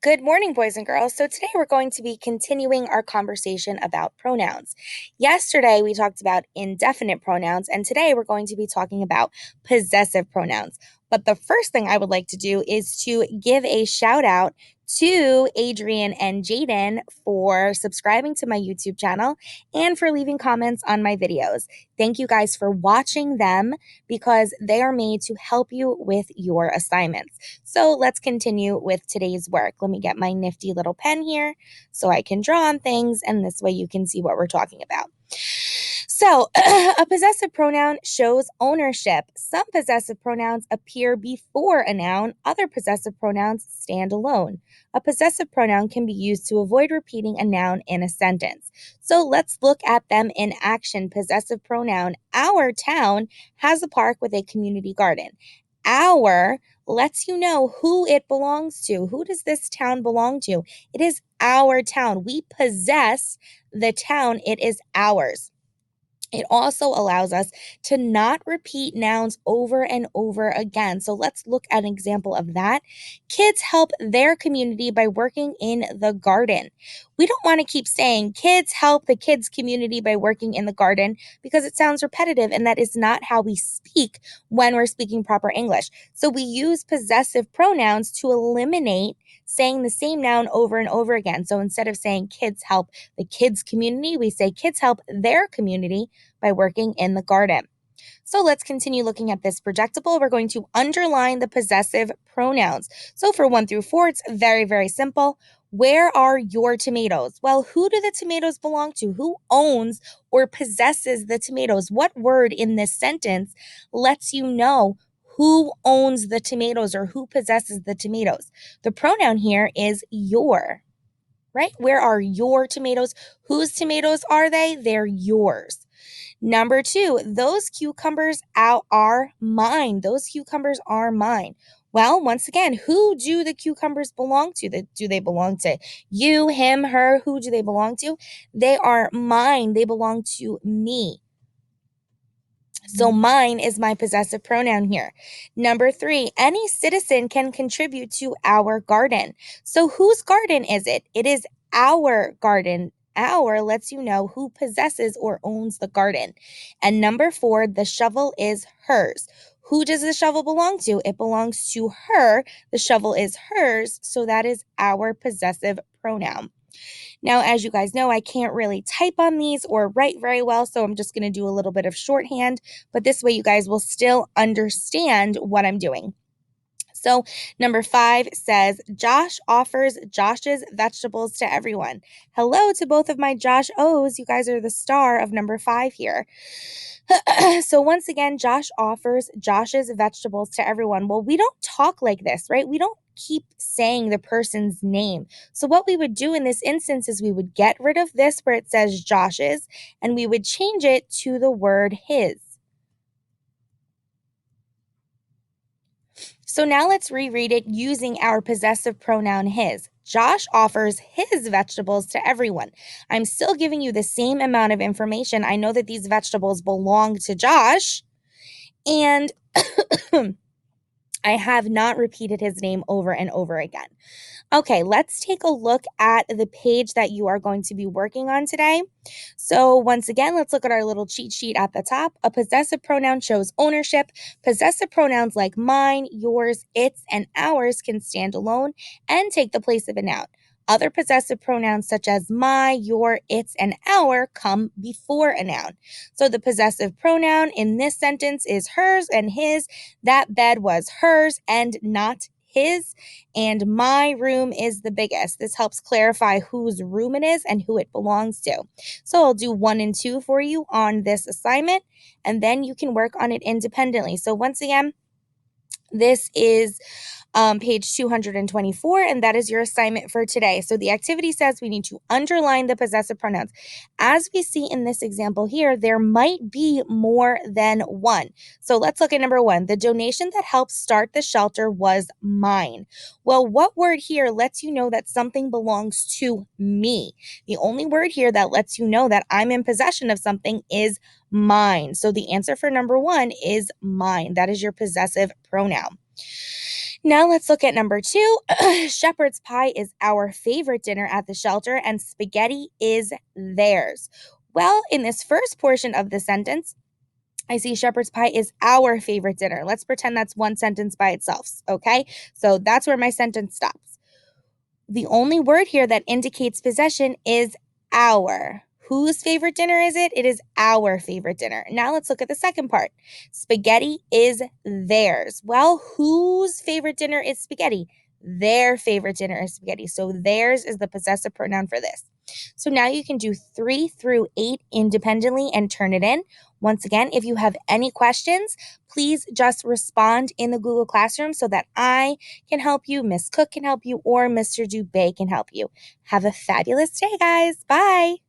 Good morning, boys and girls. So today we're going to be continuing our conversation about pronouns. Yesterday we talked about indefinite pronouns, and today we're going to be talking about possessive pronouns. But the first thing I would like to do is to give a shout out to Adrian and Jaden for subscribing to my YouTube channel and for leaving comments on my videos. Thank you guys for watching them because they are made to help you with your assignments. So let's continue with today's work. Let me get my nifty little pen here so I can draw on things, and this way you can see what we're talking about. So, a possessive pronoun shows ownership. Some possessive pronouns appear before a noun, other possessive pronouns stand alone. A possessive pronoun can be used to avoid repeating a noun in a sentence. So, let's look at them in action. Possessive pronoun, our town has a park with a community garden. Our lets you know who it belongs to. Who does this town belong to? It is our town. We possess the town, it is ours. It also allows us to not repeat nouns over and over again. So let's look at an example of that. Kids help their community by working in the garden. We don't want to keep saying kids help the kids' community by working in the garden because it sounds repetitive, and that is not how we speak when we're speaking proper English. So we use possessive pronouns to eliminate saying the same noun over and over again. So instead of saying kids help the kids' community, we say kids help their community by working in the garden. So let's continue looking at this projectable. We're going to underline the possessive pronouns. So for 1 through 4, it's very, very simple. Where are your tomatoes? Well, who do the tomatoes belong to? Who owns or possesses the tomatoes? What word in this sentence lets you know who owns the tomatoes or who possesses the tomatoes? The pronoun here is your, right? Where are your tomatoes? Whose tomatoes are they? They're yours. Number 2, those cucumbers are mine. Those cucumbers are mine. Well, once again, who do the cucumbers belong to? Do they belong to you, him, her? Who do they belong to? They are mine. They belong to me. So mine is my possessive pronoun here. Number 3, any citizen can contribute to our garden. So whose garden is it? It is our garden. Our lets you know who possesses or owns the garden. And number 4, the shovel is hers. Who does the shovel belong to? It belongs to her. The shovel is hers, so that is our possessive pronoun. Now, as you guys know, I can't really type on these or write very well, so I'm just going to do a little bit of shorthand, but this way you guys will still understand what I'm doing. So number 5 says, Josh offers Josh's vegetables to everyone. Hello to both of my Josh O's. You guys are the star of number 5 here. So once again, Josh offers Josh's vegetables to everyone. Well, we don't talk like this, right? We don't keep saying the person's name. So what we would do in this instance is we would get rid of this where it says Josh's, and we would change it to the word his. So now let's reread it using our possessive pronoun his. Josh offers his vegetables to everyone. I'm still giving you the same amount of information. I know that these vegetables belong to Josh, and I have not repeated his name over and over again. Okay, let's take a look at the page that you are going to be working on today. So once again, let's look at our little cheat sheet at the top. A possessive pronoun shows ownership. Possessive pronouns like mine, yours, its, and ours can stand alone and take the place of a noun. Other possessive pronouns such as my, your, its, and our come before a noun. So the possessive pronoun in this sentence is hers and his. That bed was hers and not his, and my room is the biggest. This helps clarify whose room it is and who it belongs to. So I'll do 1 and 2 for you on this assignment, and then you can work on it independently. So once again, this is page 224, and that is your assignment for today. So the activity says we need to underline the possessive pronouns. As we see in this example here, there might be more than one. So let's look at number 1. The donation that helped start the shelter was mine. Well, what word here lets you know that something belongs to me? The only word here that lets you know that I'm in possession of something is mine. So the answer for number 1 is mine. That is your possessive pronoun. Now let's look at number 2. Shepherd's pie is our favorite dinner at the shelter, and spaghetti is theirs. Well, in this first portion of the sentence, I see shepherd's pie is our favorite dinner. Let's pretend that's one sentence by itself, okay? So that's where my sentence stops. The only word here that indicates possession is our. Whose favorite dinner is it? It is our favorite dinner. Now let's look at the second part. Spaghetti is theirs. Well, whose favorite dinner is spaghetti? Their favorite dinner is spaghetti. So theirs is the possessive pronoun for this. So now you can do 3 through 8 independently and turn it in. Once again, if you have any questions, please just respond in the Google Classroom so that I can help you, Miss Cook can help you, or Mr. Dubé can help you. Have a fabulous day, guys. Bye.